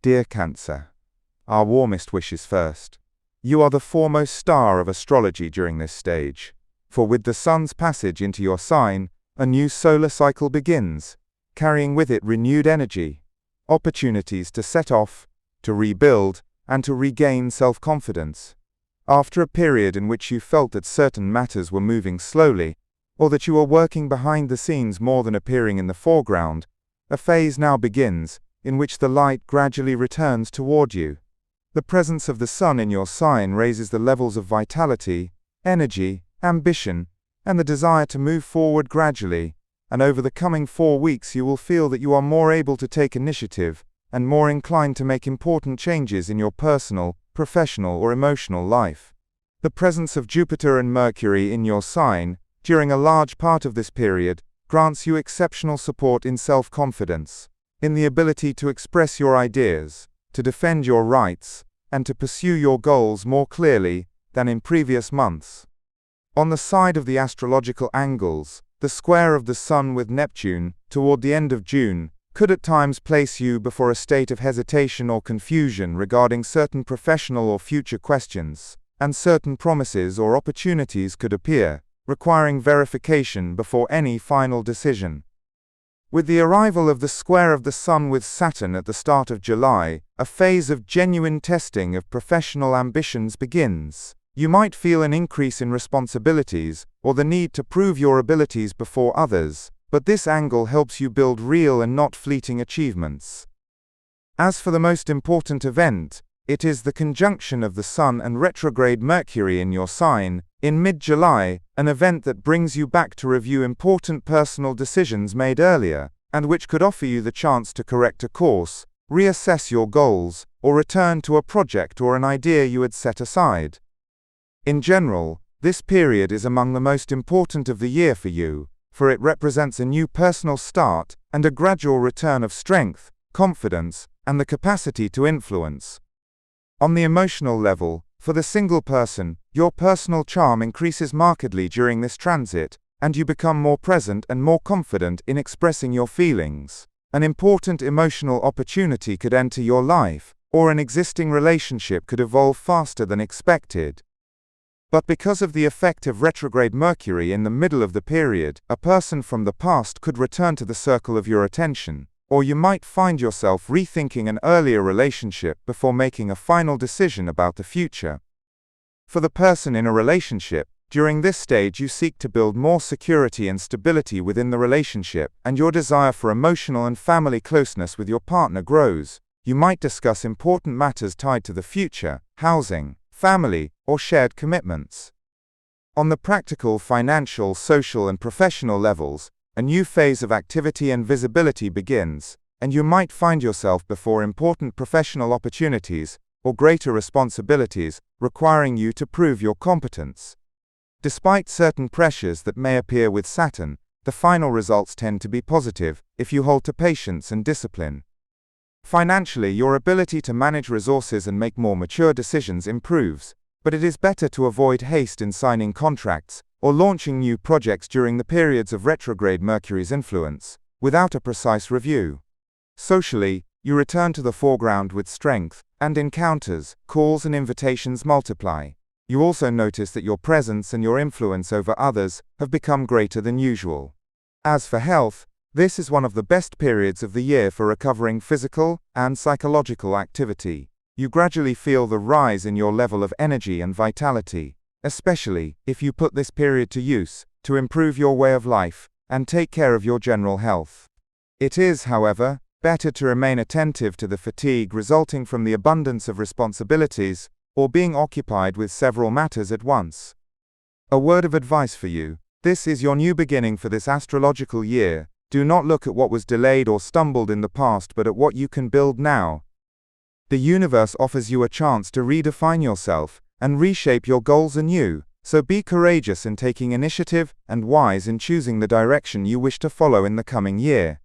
Dear Cancer, our warmest wishes first. You are the foremost star of astrology during this stage, for with the sun's passage into your sign, a new solar cycle begins, carrying with it renewed energy, opportunities to set off, to rebuild, and to regain self-confidence. After a period in which you felt that certain matters were moving slowly, or that you were working behind the scenes more than appearing in the foreground, a phase now begins, in which the light gradually returns toward you. The presence of the sun in your sign raises the levels of vitality, energy, ambition, and the desire to move forward gradually, and over the coming 4 weeks you will feel that you are more able to take initiative, and more inclined to make important changes in your personal, professional or emotional life. The presence of Jupiter and Mercury in your sign, during a large part of this period, grants you exceptional support in self-confidence, in the ability to express your ideas, to defend your rights, and to pursue your goals more clearly than in previous months. On the side of the astrological angles, the square of the Sun with Neptune, toward the end of June, could at times place you before a state of hesitation or confusion regarding certain professional or future questions, and certain promises or opportunities could appear, requiring verification before any final decision. With the arrival of the square of the Sun with Saturn at the start of July, a phase of genuine testing of professional ambitions begins. You might feel an increase in responsibilities, or the need to prove your abilities before others, but this angle helps you build real and not fleeting achievements. As for the most important event, it is the conjunction of the Sun and retrograde Mercury in your sign, in mid-July, an event that brings you back to review important personal decisions made earlier, and which could offer you the chance to correct a course, reassess your goals, or return to a project or an idea you had set aside. In general, this period is among the most important of the year for you, for it represents a new personal start and a gradual return of strength, confidence, and the capacity to influence. On the emotional level, for the single person, your personal charm increases markedly during this transit, and you become more present and more confident in expressing your feelings. An important emotional opportunity could enter your life, or an existing relationship could evolve faster than expected. But because of the effect of retrograde Mercury in the middle of the period, a person from the past could return to the circle of your attention, or you might find yourself rethinking an earlier relationship before making a final decision about the future. For the person in a relationship, during this stage you seek to build more security and stability within the relationship, and your desire for emotional and family closeness with your partner grows. You might discuss important matters tied to the future, housing, family, or shared commitments. On the practical, financial, social, and professional levels, a new phase of activity and visibility begins, and you might find yourself before important professional opportunities or greater responsibilities requiring you to prove your competence. Despite certain pressures that may appear with Saturn, the final results tend to be positive if you hold to patience and discipline. Financially, your ability to manage resources and make more mature decisions improves, but it is better to avoid haste in signing contracts or launching new projects during the periods of retrograde Mercury's influence, without a precise review. Socially, you return to the foreground with strength, and encounters, calls and invitations multiply. You also notice that your presence and your influence over others have become greater than usual. As for health, this is one of the best periods of the year for recovering physical and psychological activity. You gradually feel the rise in your level of energy and vitality, especially if you put this period to use to improve your way of life and take care of your general health. It is, however, better to remain attentive to the fatigue resulting from the abundance of responsibilities or being occupied with several matters at once. A word of advice for you: this is your new beginning for this astrological year. Do not look at what was delayed or stumbled in the past, but at what you can build now. The universe offers you a chance to redefine yourself and reshape your goals anew, so be courageous in taking initiative and wise in choosing the direction you wish to follow in the coming year.